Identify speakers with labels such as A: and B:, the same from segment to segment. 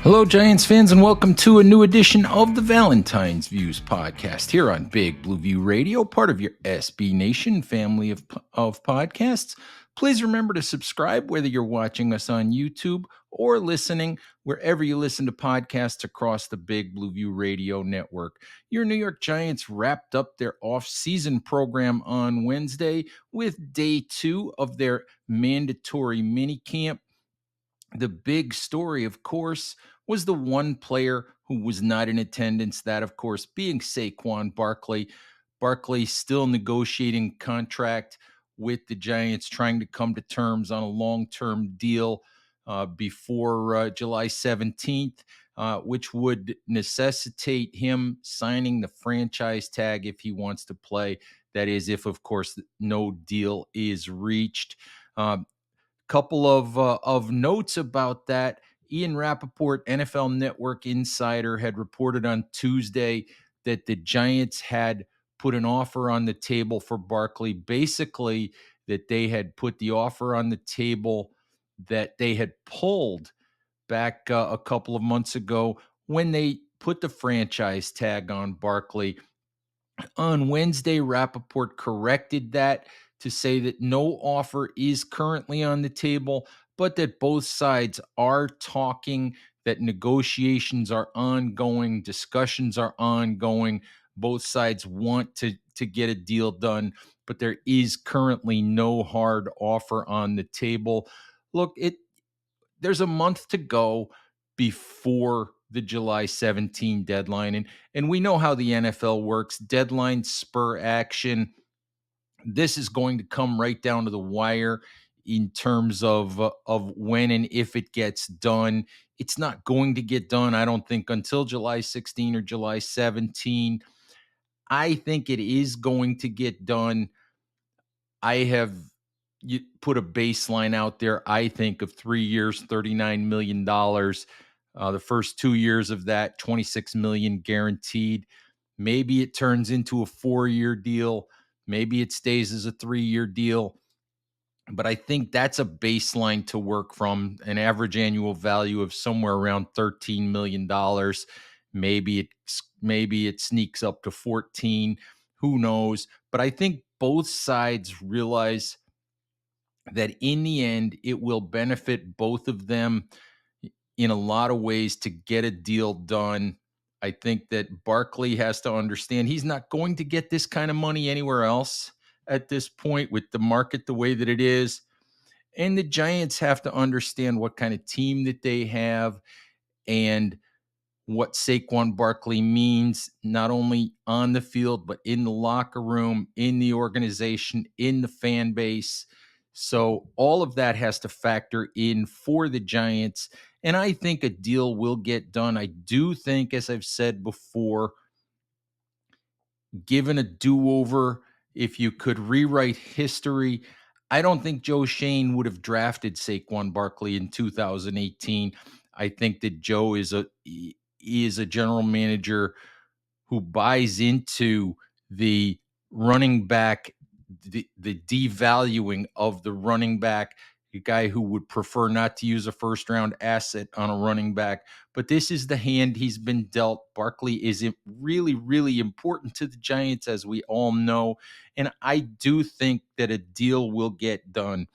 A: Hello, Giants fans, and welcome to a new edition of the Valentine's Views podcast here on Big Blue View Radio, part of your SB Nation family of podcasts. Please remember to subscribe, whether you're watching us on YouTube or listening wherever you listen to podcasts across the Big Blue View Radio network. Your New York Giants wrapped up their offseason program on Wednesday with day 2 of their mandatory minicamp. The big story, of course, was the one player who was not in attendance, that, of course, being Saquon Barkley. Barkley still negotiating contract with the Giants, trying to come to terms on a long-term deal before July 17th, which would necessitate him signing the franchise tag if he wants to play. That is, if, of course, no deal is reached. Couple of notes about that. Ian Rappaport, NFL Network insider, had reported on Tuesday that the Giants had put an offer on the table for Barkley. Basically, that they had put the offer on the table that they had pulled back a couple of months ago when they put the franchise tag on Barkley. On Wednesday, Rappaport corrected that to say that no offer is currently on the table, but that both sides are talking, that negotiations are ongoing, discussions are ongoing. Both sides want to get a deal done, but there is currently no hard offer on the table. Look, there's a month to go before the July 17 deadline. And we know how the NFL works. Deadlines spur action. This is going to come right down to the wire in terms of when and if it gets done. It's not going to get done, I don't think, until July 16 or July 17. I think it is going to get done. I have put a baseline out there, I think, of 3 years, $39 million. The first 2 years of that, $26 million guaranteed. Maybe it turns into a 4-year deal. Maybe it stays as a 3-year deal. But I think that's a baseline to work from, an average annual value of somewhere around $13 million. Maybe it sneaks up to 14. Who knows? But I think both sides realize that in the end, it will benefit both of them in a lot of ways to get a deal done. I think that Barkley has to understand he's not going to get this kind of money anywhere else at this point with the market the way that it is. And the Giants have to understand what kind of team that they have and what Saquon Barkley means, not only on the field, but in the locker room, in the organization, in the fan base. So all of that has to factor in for the Giants. And I think a deal will get done. I do think, as I've said before, given a do-over, if you could rewrite history, I don't think Joe Shane would have drafted Saquon Barkley in 2018. I think that Joe is a general manager who buys into the running back, the devaluing of the running back, a guy who would prefer not to use a first-round asset on a running back. But this is the hand he's been dealt. Barkley is really, really important to the Giants, as we all know. And I do think that a deal will get done.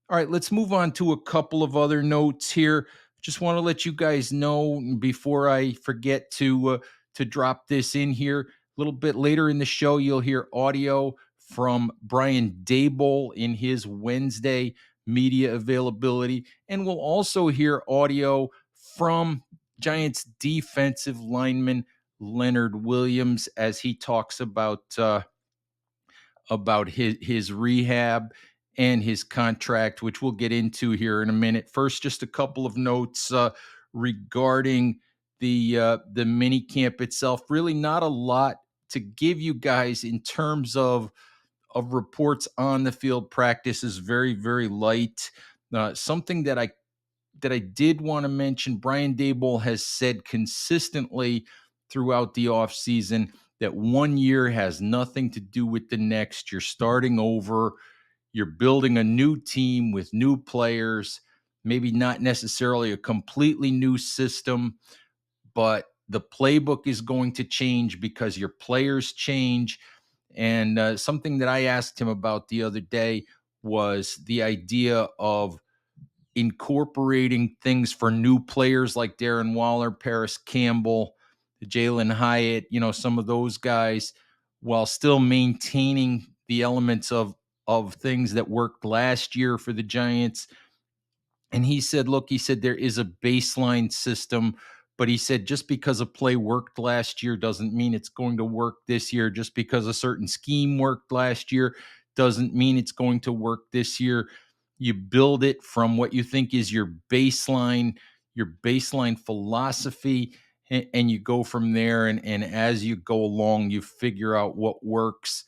A: All right, let's move on to a couple of other notes here. Just want to let you guys know before I forget to drop this in here. A little bit later in the show, you'll hear audio from Brian Daboll in his Wednesday media availability, and we'll also hear audio from Giants defensive lineman Leonard Williams as he talks about his rehab and his contract, which we'll get into here in a minute. First, just a couple of notes regarding the mini camp itself. Really not a lot to give you guys in terms of reports on the field. Practice is very, very light. Something that I did want to mention, Brian Daboll has said consistently throughout the offseason that 1 year has nothing to do with the next. You're starting over. You're building a new team with new players. maybe not necessarily a completely new system, but the playbook is going to change because your players change. And something that I asked him about the other day was the idea of incorporating things for new players like Darren Waller, Paris Campbell, Jalen Hyatt, some of those guys, while still maintaining the elements of things that worked last year for the Giants. And he said, look, he said there is a baseline system, but he said just because a play worked last year doesn't mean it's going to work this year. Just because a certain scheme worked last year doesn't mean it's going to work this year. You build it from what you think is your baseline philosophy, and you go from there. And as you go along, you figure out what works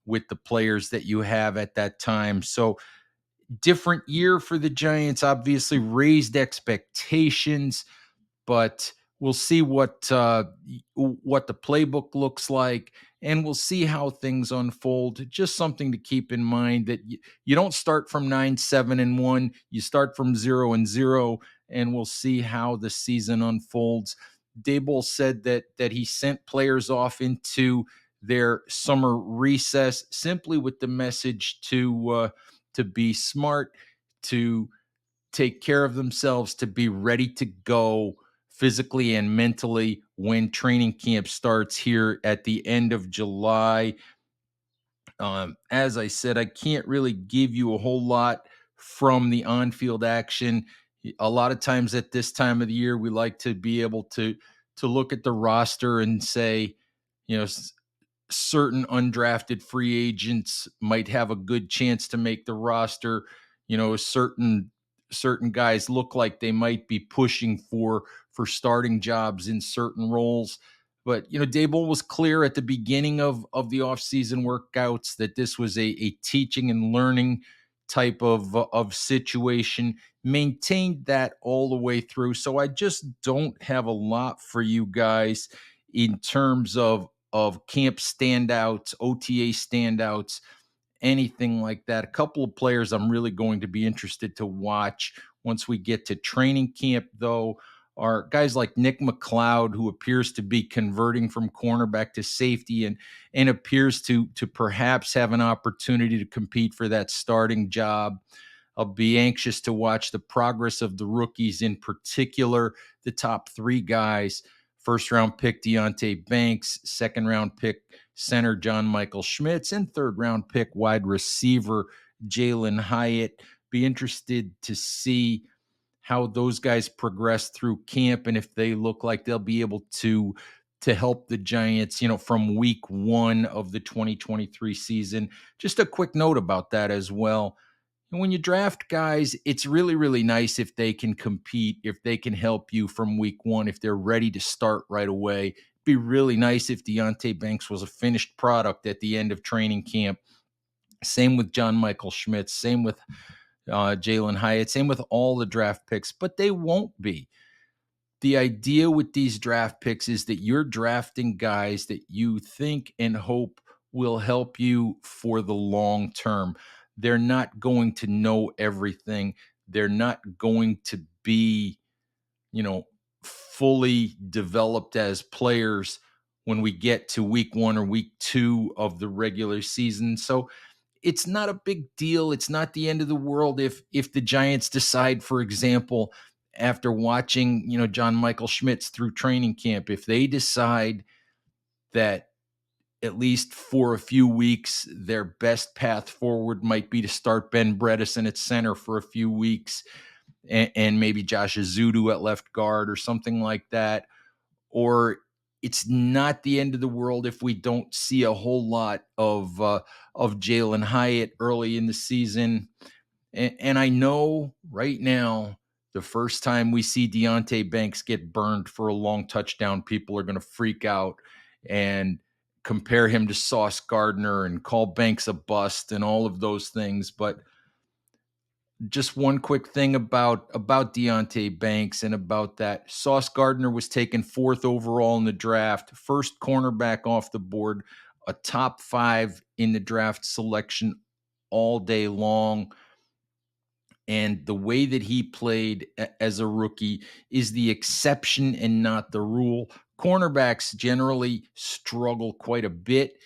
A: with the players that you have at that time. So different year for the Giants, obviously raised expectations, but we'll see what the playbook looks like, and we'll see how things unfold. Just something to keep in mind that you don't start from 9-7-1, you start from 0-0, and we'll see how the season unfolds. Daboll said that he sent players off into their summer recess simply with the message to be smart, to take care of themselves, to be ready to go physically and mentally when training camp starts here at the end of July. As I said, I can't really give you a whole lot from the on-field action. A lot of times at this time of the year, we like to be able to look at the roster and say, you know, certain undrafted free agents might have a good chance to make the roster. Certain guys look like they might be pushing for starting jobs in certain roles. But Daboll was clear at the beginning of the offseason workouts that this was a teaching and learning type of situation. Maintained that all the way through. So I just don't have a lot for you guys in terms of camp standouts, OTA standouts, anything like that. A couple of players I'm really going to be interested to watch once we get to training camp, though, are guys like Nick McLeod, who appears to be converting from cornerback to safety and appears to perhaps have an opportunity to compete for that starting job. I'll be anxious to watch the progress of the rookies, in particular, the top three guys. First round pick Deonte Banks, second round pick center John Michael Schmitz, and third round pick wide receiver Jalen Hyatt. Be interested to see how those guys progress through camp and if they look like they'll be able to help the Giants, from week 1 of the 2023 season. Just a quick note about that as well. And when you draft guys, it's really, really nice if they can compete, if they can help you from week 1, if they're ready to start right away. It'd be really nice if Deonte Banks was a finished product at the end of training camp. Same with John Michael Schmitz, same with Jalen Hyatt, same with all the draft picks, but they won't be. The idea with these draft picks is that you're drafting guys that you think and hope will help you for the long term. They're not going to know everything. They're not going to be, fully developed as players when we get to week 1 or week 2 of the regular season. So it's not a big deal. It's not the end of the world if the Giants decide, for example, after watching, John Michael Schmitz through training camp, if they decide that at least for a few weeks, their best path forward might be to start Ben Bredesen at center for a few weeks and maybe Josh Azudu at left guard or something like that. Or it's not the end of the world if we don't see a whole lot of Jalen Hyatt early in the season. And I know right now, the first time we see Deonte Banks get burned for a long touchdown, people are going to freak out and compare him to Sauce Gardner and call Banks a bust and all of those things. But just one quick thing about Deonte Banks and about that. Sauce Gardner was taken 4th overall in the draft, first cornerback off the board, a top 5 in the draft selection all day long. And the way that he played as a rookie is the exception and not the rule. Cornerbacks generally struggle quite a bit,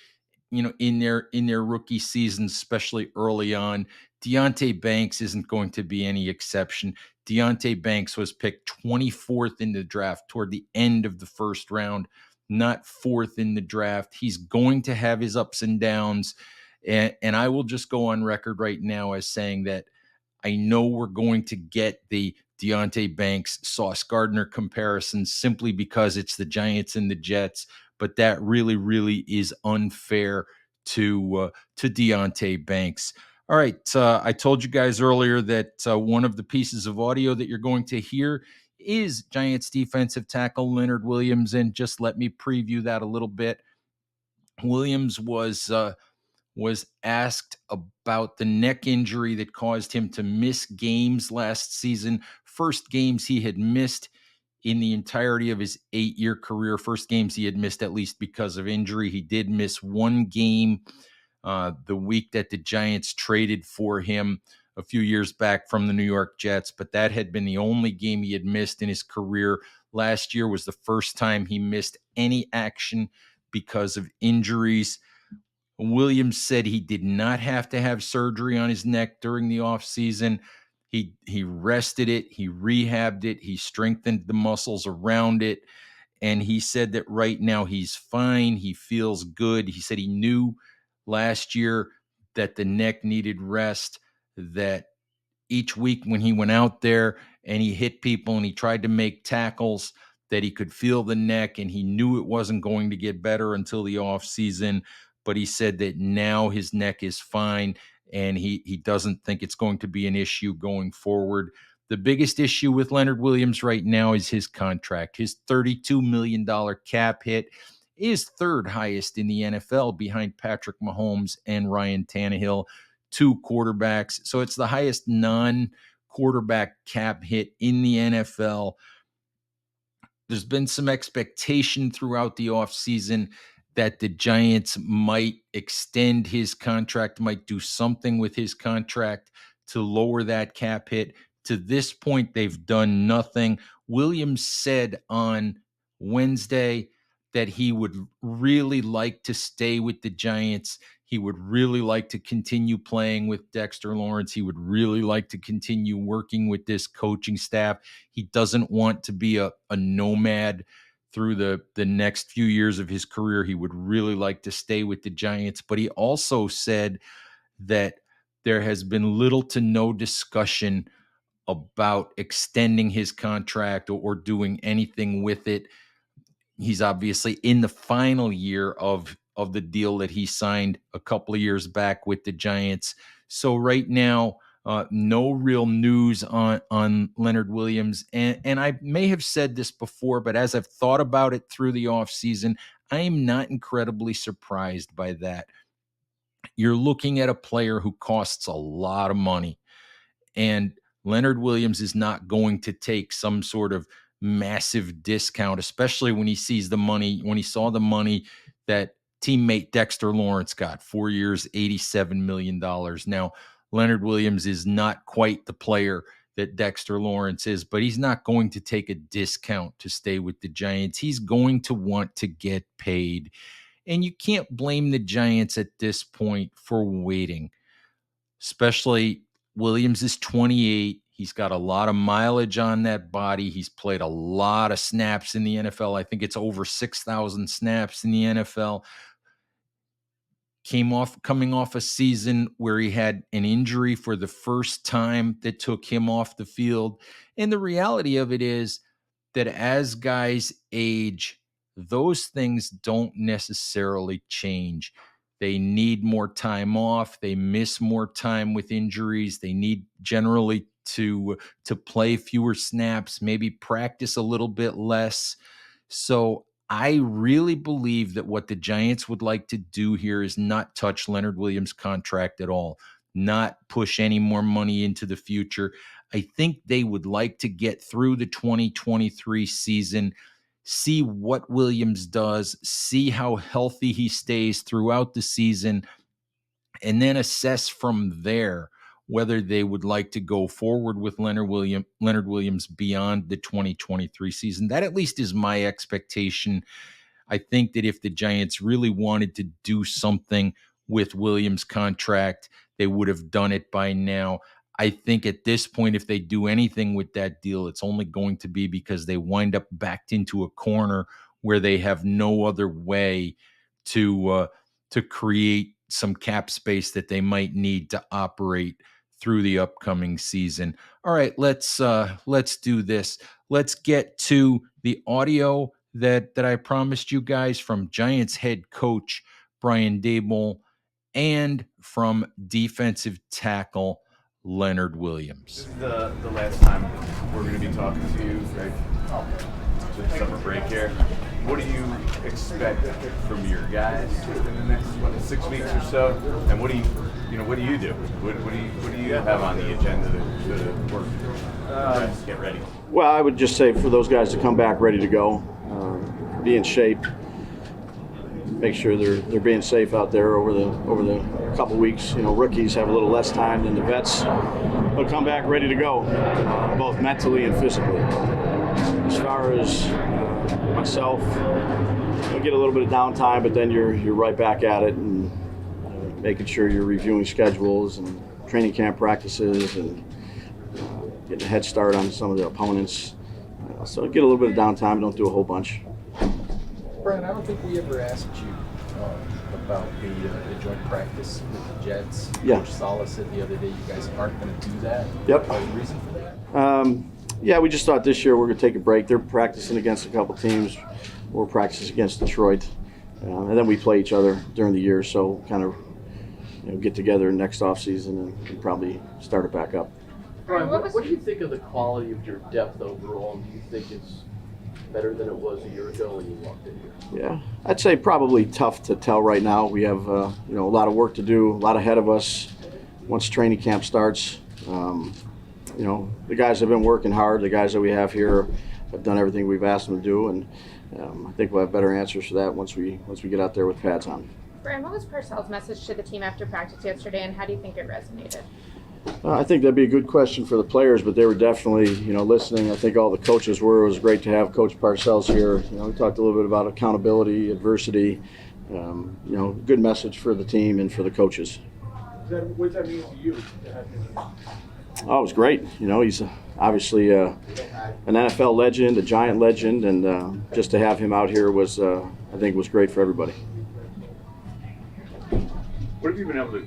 A: in their rookie seasons, especially early on. Deonte Banks isn't going to be any exception. Deonte Banks was picked 24th in the draft toward the end of the first round, not fourth in the draft. He's going to have his ups and downs. And I will just go on record right now as saying that I know we're going to get the Deonte Banks Sauce Gardner comparison simply because it's the Giants and the Jets, but that really, really is unfair to Deonte Banks. All right, I told you guys earlier that one of the pieces of audio that you're going to hear is Giants defensive tackle Leonard Williams, and just let me preview that a little bit. Williams was asked about the neck injury that caused him to miss games last season. First games he had missed in the entirety of his 8-year career. First games he had missed at least because of injury. He did miss one game the week that the Giants traded for him a few years back from the New York Jets, but that had been the only game he had missed in his career. Last year was the first time he missed any action because of injuries. Williams said he did not have to have surgery on his neck during the offseason. He rested it, he rehabbed it, he strengthened the muscles around it, and he said that right now he's fine. He feels good. He said he knew last year that the neck needed rest, that each week when he went out there and he hit people and he tried to make tackles, that he could feel the neck, and he knew it wasn't going to get better until the off season. But he said that now his neck is fine and he doesn't think it's going to be an issue going forward. The biggest issue with Leonard Williams right now is his contract. His $32 million cap hit is third highest in the NFL behind Patrick Mahomes and Ryan Tannehill, two quarterbacks. So it's the highest non-quarterback cap hit in the NFL. There's been some expectation throughout the offseason that the Giants might extend his contract, might do something with his contract to lower that cap hit. To this point, they've done nothing. Williams said on Wednesday that he would really like to stay with the Giants. He would really like to continue playing with Dexter Lawrence. He would really like to continue working with this coaching staff. He doesn't want to be a nomad through the next few years of his career. He would really like to stay with the Giants. But he also said that there has been little to no discussion about extending his contract or doing anything with it. He's obviously in the final year of the deal that he signed a couple of years back with the Giants. So right now, no real news on Leonard Williams. And I may have said this before, but as I've thought about it through the offseason, I am not incredibly surprised by that. You're looking at a player who costs a lot of money, and Leonard Williams is not going to take some sort of massive discount, especially when he sees the money, when he saw the money that teammate Dexter Lawrence got, 4 years, $87 million. Now, Leonard Williams is not quite the player that Dexter Lawrence is, but he's not going to take a discount to stay with the Giants. He's going to want to get paid. And you can't blame the Giants at this point for waiting, especially Williams is 28. He's got a lot of mileage on that body. He's played a lot of snaps in the NFL. I think it's over 6,000 snaps in the NFL. Coming off a season where he had an injury for the first time that took him off the field. And the reality of it is that as guys age, those things don't necessarily change. They need more time off. They miss more time with injuries. They need generally to play fewer snaps, maybe practice a little bit less. So I really believe that what the Giants would like to do here is not touch Leonard Williams' contract at all, not push any more money into the future. I think they would like to get through the 2023 season, see what Williams does, see how healthy he stays throughout the season, and then assess from there whether they would like to go forward with Leonard Williams beyond the 2023 season. That at least is my expectation. I think that if the Giants really wanted to do something with Williams' contract, they would have done it by now. I think at this point, if they do anything with that deal, it's only going to be because they wind up backed into a corner where they have no other way to create some cap space that they might need to operate through the upcoming season. All right, let's do this. Let's get to the audio that I promised you guys from Giants head coach Brian Daboll and from defensive tackle Leonard Williams.
B: This is the last time we're going to be talking to you, right? To summer break here. What do you expect from your guys in the next 6 weeks or so? And what do you do? What do you have on the agenda to work to get ready?
C: Well, I would just say for those guys to come back ready to go, be in shape, make sure they're being safe out there over the couple weeks. Rookies have a little less time than the vets, but come back ready to go, both mentally and physically. As far as myself, I get a little bit of downtime, but then you're right back at it and making sure you're reviewing schedules and training camp practices and getting a head start on some of the opponents. So get a little bit of downtime, don't do a whole bunch.
A: Brian, I don't think we ever asked you about the joint practice with the Jets.
C: Yeah.
A: Coach Saleh said the other day you guys aren't going to do that.
C: Yep.
A: Any reason for that?
C: Yeah, we just thought this year we're going to take a break. They're practicing against a couple teams. We're practicing against Detroit. And then we play each other during the year, so kind of get together next offseason and probably start it back up.
D: Brian, what do you think of the quality of your depth overall? Do you think it's better than it was a year ago when you walked in here?
C: Yeah, I'd say probably tough to tell right now. We have a lot of work to do, a lot ahead of us once training camp starts. The guys have been working hard. The guys that we have here have done everything we've asked them to do, and I think we'll have better answers for that once we get out there with pads on.
E: Brian, what was Parcells' message to the team after practice yesterday, and how do you think it resonated?
C: I think that'd be a good question for the players, but they were definitely, listening. I think all the coaches were. It was great to have Coach Parcells here. We talked a little bit about accountability, adversity. Good message for the team and for the coaches.
F: What does that mean to you?
C: Oh, it was great. He's obviously an NFL legend, a Giant legend, and just to have him out here was, I think, was great for everybody.
B: What have you been able to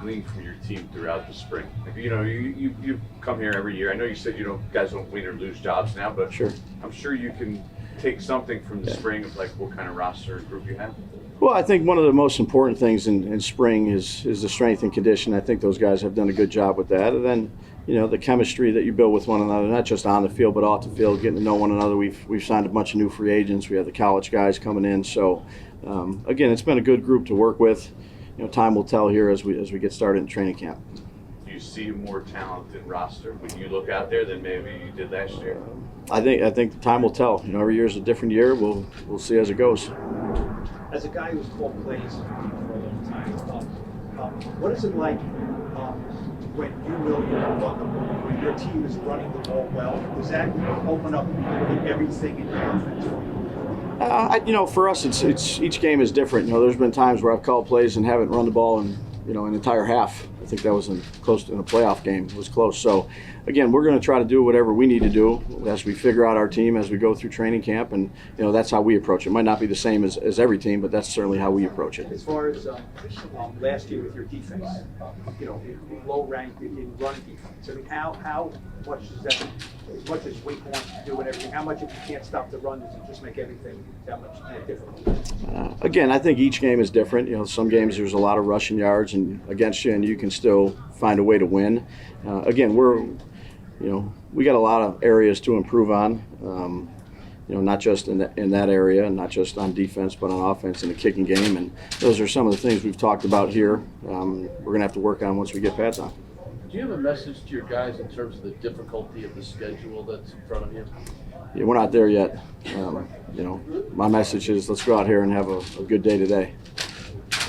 B: glean from your team throughout the spring? You come here every year. I know you said guys don't win or lose jobs now, but
C: sure.
B: I'm sure you can take something from the spring of like what kind of roster group you have.
C: Well, I think one of the most important things in spring is the strength and condition. I think those guys have done a good job with that. And then, the chemistry that you build with one another, not just on the field but off the field, getting to know one another. We've signed a bunch of new free agents. We have the college guys coming in. So, again, it's been a good group to work with. Time will tell here as we get started in training camp.
B: Do you see a more talented roster when you look out there than maybe you did last year?
C: I think time will tell. Every year is a different year. We'll see as it goes.
F: As a guy who's called plays for a long time, what is it like when you really run the ball, when your team is running the ball well? Does that open up everything in your offense for you?
C: For us, it's each game is different. There's been times where I've called plays and haven't run the ball in an entire half. I think that was close in a playoff game. It was close. So, again, we're going to try to do whatever we need to do as we figure out our team as we go through training camp, and that's how we approach it. It might not be the same as every team, but that's certainly how we approach it.
F: As far as last year with your defense, low rank in run defense. I mean, how much is that? As much as Wake wants to do and everything, how much if you can't stop the run does it just make everything that much more difficult?
C: Again, I think each game is different. Some games there's a lot of rushing yards and against you, and you can still find a way to win. Again, we got a lot of areas to improve on. Not just in that area, and not just on defense, but on offense in the kicking game. And those are some of the things we've talked about here. We're going to have to work on once we get pads on.
D: Do you have a message to your guys in terms of the difficulty of the schedule that's in front of you?
C: Yeah, we're not there yet. My message is let's go out here and have a good day today.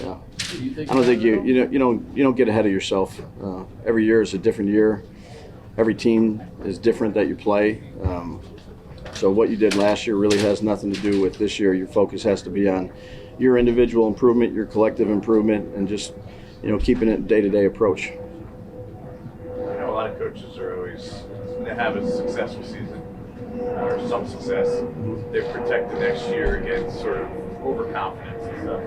C: Yeah.
D: Do you think
C: I don't think you don't get ahead of yourself. Every year is a different year. Every team is different that you play. So what you did last year really has nothing to do with this year. Your focus has to be on your individual improvement, your collective improvement, and just keeping it day-to-day approach.
B: I know a lot of coaches are always, when they have a successful season or some success, they protect the next year against sort of overconfidence and stuff.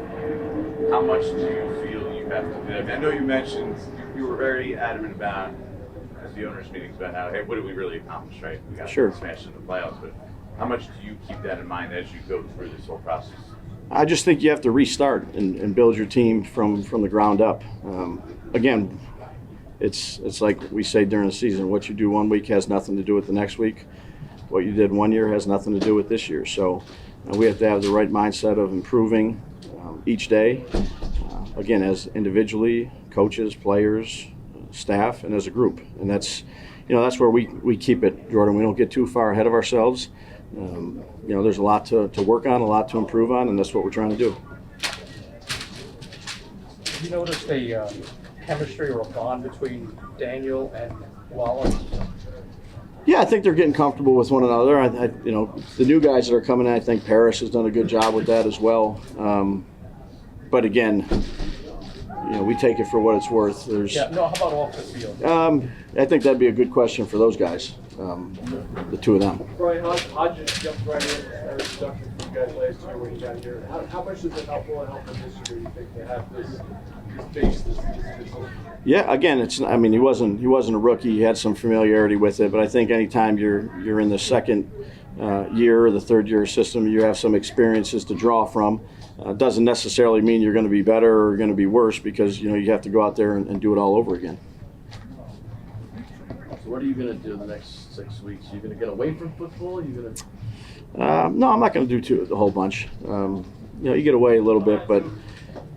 B: How much do you feel you have to do? I mean, I know you mentioned you were very adamant about at the owners' meetings about how, hey, what did we really accomplish, right? We got smashed in the playoffs, but how much do you keep that in mind as you go through this whole process?
C: I just think you have to restart and build your team from the ground up. Again, it's like we say during the season, what you do one week has nothing to do with the next week. What you did one year has nothing to do with this year. So we have to have the right mindset of improving each day, again, as individually, coaches, players, staff, and as a group. And that's where we keep it, Jordan. We don't get too far ahead of ourselves. There's a lot to work on, a lot to improve on, and that's what we're trying to do.
G: Have you noticed a chemistry or a bond between Daniel and Wallace?
C: Yeah, I think they're getting comfortable with one another. The new guys that are coming in, I think Parrish has done a good job with that as well. But again, we take it for what it's worth.
G: How about off the field?
C: I think that'd be a good question for those guys, the two of them.
F: Brian, Hodges jumped right in our introduction for you guys last year when you got here. How much does it help them this year, you think, to have this base, this
C: Yeah, again, he wasn't a rookie. He had some familiarity with it, but I think anytime you're in the second year or the third year system, you have some experiences to draw from. Doesn't necessarily mean you're going to be better or going to be worse, because you have to go out there and do it all over again.
D: So what are you going to do the next 6 weeks? Are you going to get away from football? Are you going to?
C: No, I'm not going to do a whole bunch. You get away a little bit, but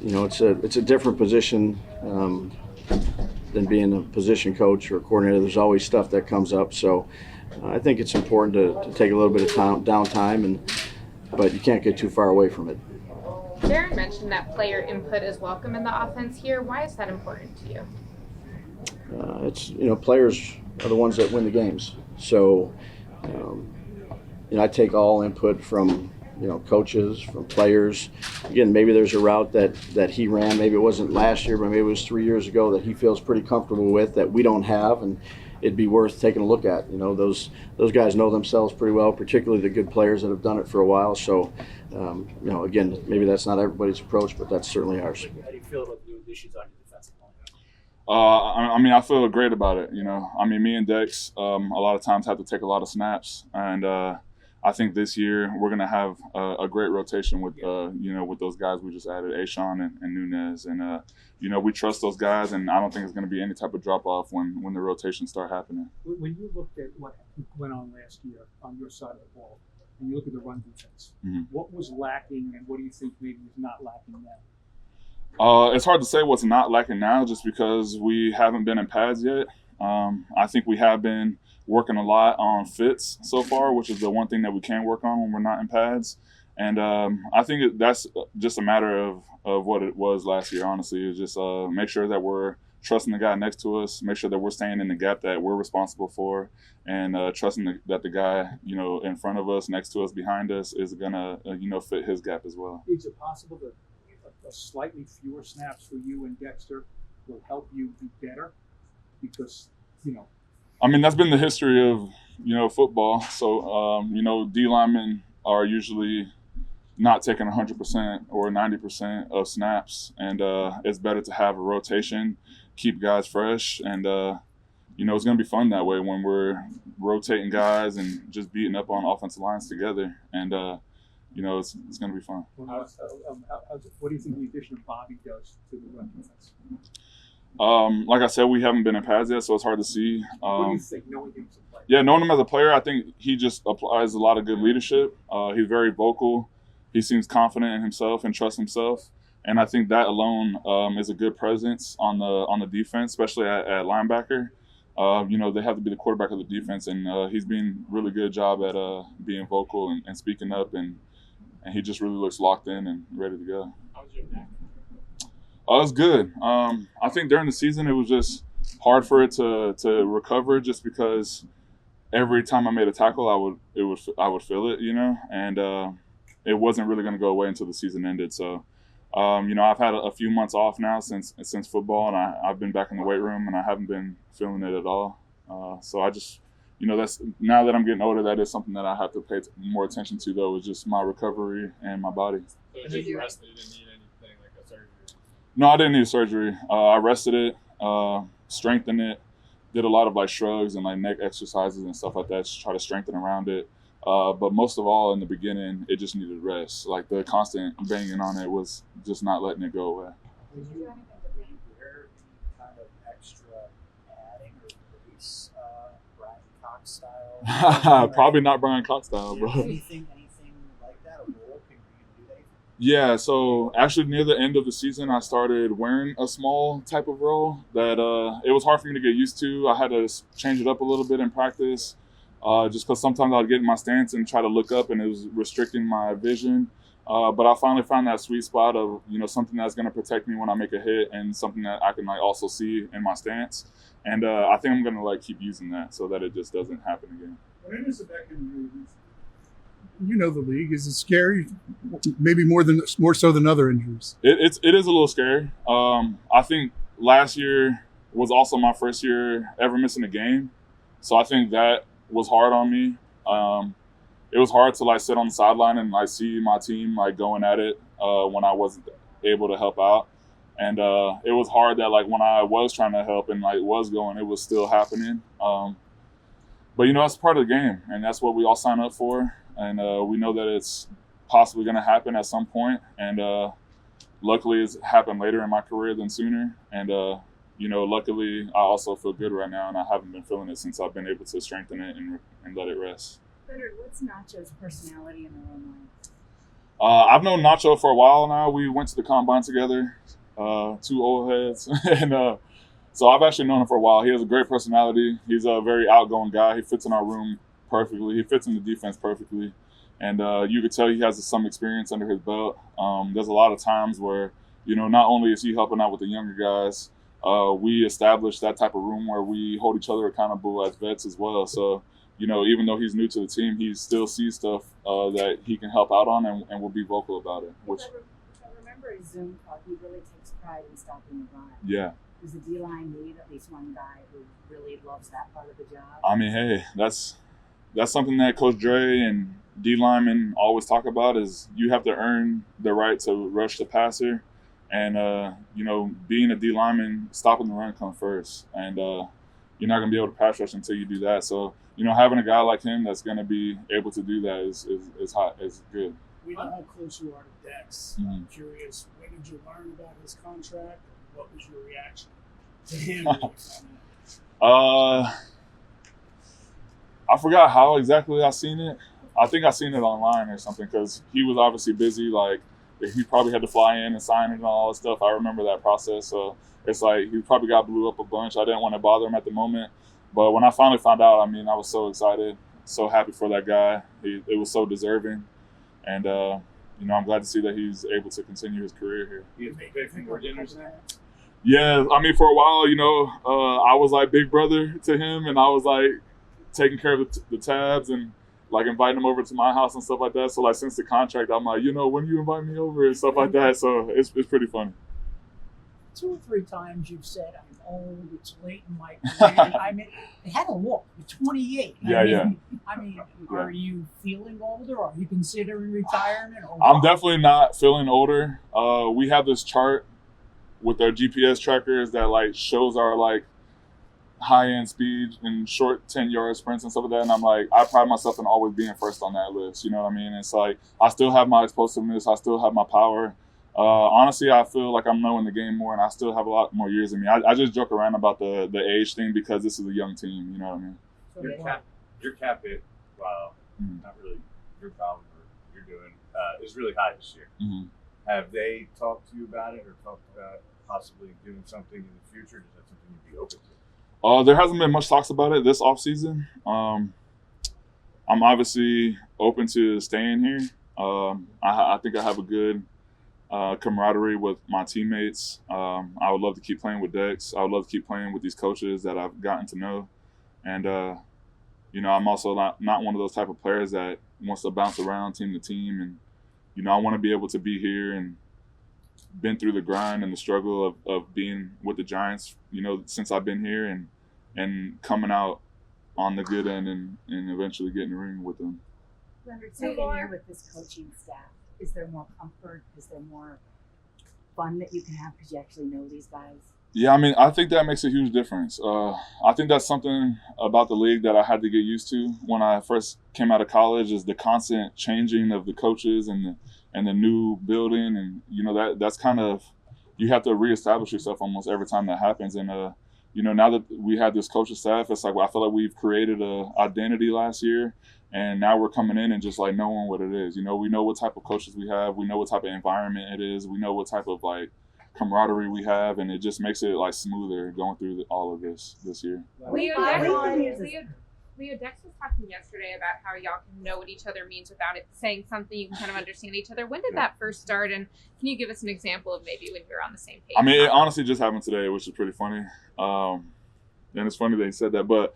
C: it's a different position than being a position coach or a coordinator. There's always stuff that comes up, so I think it's important to take a little bit of downtime, but you can't get too far away from it.
E: Darren mentioned that player input is welcome in the offense here. Why is that important to you?
C: Players are the ones that win the games. So, I take all input from coaches, from players. Again, maybe there's a route that he ran. Maybe it wasn't last year, but maybe it was 3 years ago that he feels pretty comfortable with that we don't have, and it'd be worth taking a look at. Those guys know themselves pretty well, particularly the good players that have done it for a while. So, again, maybe that's not everybody's approach, but that's certainly ours.
G: How do you feel about the new additions on your defensive line?
H: I feel great about it. Me and Dex a lot of times have to take a lot of snaps, and I think this year we're going to have a great rotation with with those guys we just added, Ashawn and Nunez, and we trust those guys, and I don't think it's going to be any type of drop off when the rotations start happening.
G: When you looked at what went on last year on your side of the ball, and you look at the run defense, what was lacking, and what do you think maybe is not lacking now?
H: It's hard to say what's not lacking now, just because we haven't been in pads yet. I think we have been working a lot on fits so far, which is the one thing that we can work on when we're not in pads. And I think that's just a matter of what it was last year, honestly. Is just make sure that we're trusting the guy next to us, make sure that we're staying in the gap that we're responsible for, and trusting that the guy, in front of us, next to us, behind us is going to, fit his gap as well.
G: Is it possible that a slightly fewer snaps for you and Dexter will help you be better? Because,
H: that's been the history of, football. So, D linemen are usually not taking 100% or 90% of snaps. And it's better to have a rotation, keep guys fresh. And, it's going to be fun that way when we're rotating guys and just beating up on offensive lines together. And, it's going to be fun.
G: What do you think the addition of Bobby does to the run defense?
H: Like I said, we haven't been in pads yet, so it's hard to see.
G: What do you think, knowing him as a player?
H: Yeah, knowing him as a player, I think he just applies a lot of good leadership. He's very vocal. He seems confident in himself and trusts himself. And I think that alone is a good presence on the defense, especially at linebacker. They have to be the quarterback of the defense, and he's been really good job at being vocal and speaking up, and he just really looks locked in and ready to go.
G: How's your neck?
H: Oh, it's good. I think during the season it was just hard for it to recover, just because every time I made a tackle, I would feel it, and it wasn't really going to go away until the season ended. So, I've had a few months off now since football, and I've been back in the weight room, and I haven't been feeling it at all. So I just, that's, now that I'm getting older, that is something that I have to pay more attention to, though, is just my recovery and my body.
I: So just rested, you didn't need anything like a surgery?
H: No, I didn't need surgery. I rested it, strengthened it, did a lot of like shrugs and like neck exercises and stuff like that to try to strengthen around it. But most of all, in the beginning, it just needed rest. Like the constant banging on it was just not letting it go away.
G: Did you do anything to wear any kind of extra padding or brace, Brian Cox style?
H: Probably not Brian Cox style, bro.
G: Anything like that? A roll? Can you do that?
H: Yeah, so actually near the end of the season, I started wearing a small type of roll that it was hard for me to get used to. I had to change it up a little bit in practice, just because sometimes I'd get in my stance and try to look up, and it was restricting my vision. But I finally found that sweet spot of something that's going to protect me when I make a hit, and something that I can like also see in my stance. And I think I'm going to like keep using that so that it just doesn't happen again.
J: When is the back injury? You know the league. Is it scary? Maybe more so than other injuries.
H: It is a little scary. I think last year was also my first year ever missing a game, so I think that was hard on me. It was hard to like sit on the sideline and like see my team like going at it when I wasn't able to help out, and it was hard that like when I was trying to help and like was going, it was still happening. But that's part of the game, and that's what we all sign up for. And we know that it's possibly going to happen at some point. And luckily, it's happened later in my career than sooner. And, luckily, I also feel good right now, and I haven't been feeling it since I've been able to strengthen it and let it rest.
K: Leonard, what's Nacho's personality in the room like?
H: I've known Nacho for a while now. We went to the combine together, two old heads. And so I've actually known him for a while. He has a great personality. He's a very outgoing guy. He fits in our room perfectly. He fits in the defense perfectly, and you could tell he has some experience under his belt. There's a lot of times where not only is he helping out with the younger guys, we establish that type of room where we hold each other accountable as vets as well. So even though he's new to the team, he still sees stuff that he can help out on, and will be vocal about it. Which
K: I remember his Zoom call, he really takes pride in stopping the run.
H: Yeah.
K: Does the D-line need at least one guy who really loves that part of the job?
H: I mean, hey, that's something that Coach Dre and D linemen always talk about, is you have to earn the right to rush the passer. And, being a D lineman, stopping the run comes first. And you're not going to be able to pass rush until you do that. So, having a guy like him that's going to be able to do that is good.
J: We know how close you are to Dex.
H: Mm-hmm.
J: I'm curious, when did you learn about his contract? What was your reaction to him?
H: I forgot how exactly I seen it. I think I seen it online or something, because he was obviously busy. Like, he probably had to fly in and sign it and all that stuff. I remember that process. So it's like he probably got blew up a bunch. I didn't want to bother him at the moment. But when I finally found out, I mean, I was so excited, so happy for that guy. It was so deserving. And, I'm glad to see that he's able to continue his career here.
I: You big thing for dinners now?
H: Yeah, I mean, for a while, I was like big brother to him, and I was like taking care of the tabs and like inviting him over to my house and stuff like that. So like since the contract, I'm like, when you invite me over and stuff like that. So it's pretty funny.
L: 2 or 3 times you've said, I'm old, it's late in my career. I mean, it had a look. You're 28. I mean, are you feeling older? Are you considering retirement?
H: I'm definitely not feeling older. We have this chart with our GPS trackers that like shows our like high-end speed and short 10-yard sprints and stuff like that. And I'm like, I pride myself in always being first on that list. You know what I mean? It's like I still have my explosiveness. I still have my power. Honestly, I feel like I'm knowing the game more, and I still have a lot more years in me. I just joke around about the age thing because this is a young team. You know what I mean?
B: Your cap hit, not really your problem or you're doing, is really high this year.
H: Mm-hmm.
B: Have they talked to you about it, or talked about possibly doing something in the future? Is that something you'd be open to?
H: There hasn't been much talks about it this offseason. I'm obviously open to staying here. I think I have a good camaraderie with my teammates. I would love to keep playing with Dex. I would love to keep playing with these coaches that I've gotten to know. And, I'm also not one of those type of players that wants to bounce around team to team. And, I want to be able to be here and been through the grind and the struggle of being with the Giants, since I've been here and coming out on the good end and eventually getting a ring with them.
K: Leonard, sitting here with this coaching staff, is there more comfort? Is there more fun that you can have because you actually know these guys?
H: Yeah, I think that makes a huge difference. I think that's something about the league that I had to get used to when I first came out of college, is the constant changing of the coaches and the new building. And, that's kind of, you have to reestablish yourself almost every time that happens. And, now that we have this coaching staff, it's like, I feel like we've created a identity last year. And now we're coming in and just like knowing what it is. We know what type of coaches we have. We know what type of environment it is. We know what type of camaraderie we have, and it just makes it smoother going through all of this year.
E: Leo Dex was talking yesterday about how y'all can know what each other means without it saying something. You can kind of understand each other. When did that first start? And can you give us an example of maybe when you're on the same page?
H: It honestly just happened today, which is pretty funny. And it's funny that he said that, but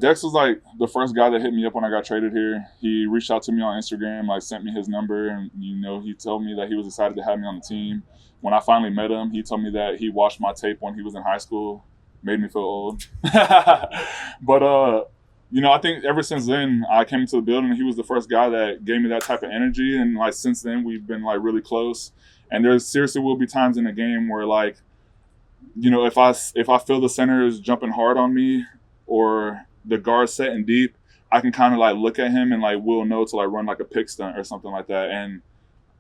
H: Dex was the first guy that hit me up when I got traded here. He reached out to me on Instagram, sent me his number, and he told me that he was excited to have me on the team. When I finally met him, he told me that he watched my tape when he was in high school. Made me feel old. But I think ever since then, I came into the building and he was the first guy that gave me that type of energy. And since then, we've been really close. And there seriously will be times in the game where if I feel the center is jumping hard on me or the guard's setting deep, I can kind of look at him and we'll know to run a pick stunt or something like that. And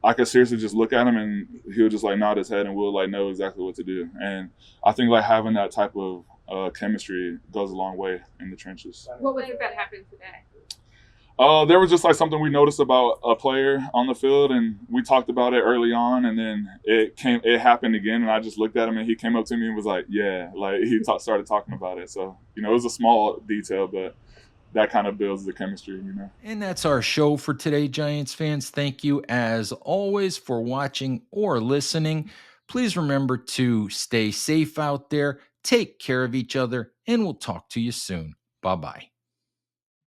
H: I could seriously just look at him and he'll just nod his head and we'll know exactly what to do. And I think having that type of chemistry goes a long way in the trenches.
E: What was it that happened today?
H: There was just something we noticed about a player on the field, and we talked about it early on, and then it happened again, and I just looked at him and he came up to me and was like, yeah, he started talking about it. So, it was a small detail, but that kind of builds the chemistry,
A: And that's our show for today, Giants fans. Thank you, as always, for watching or listening. Please remember to stay safe out there, take care of each other, and we'll talk to you soon. Bye-bye.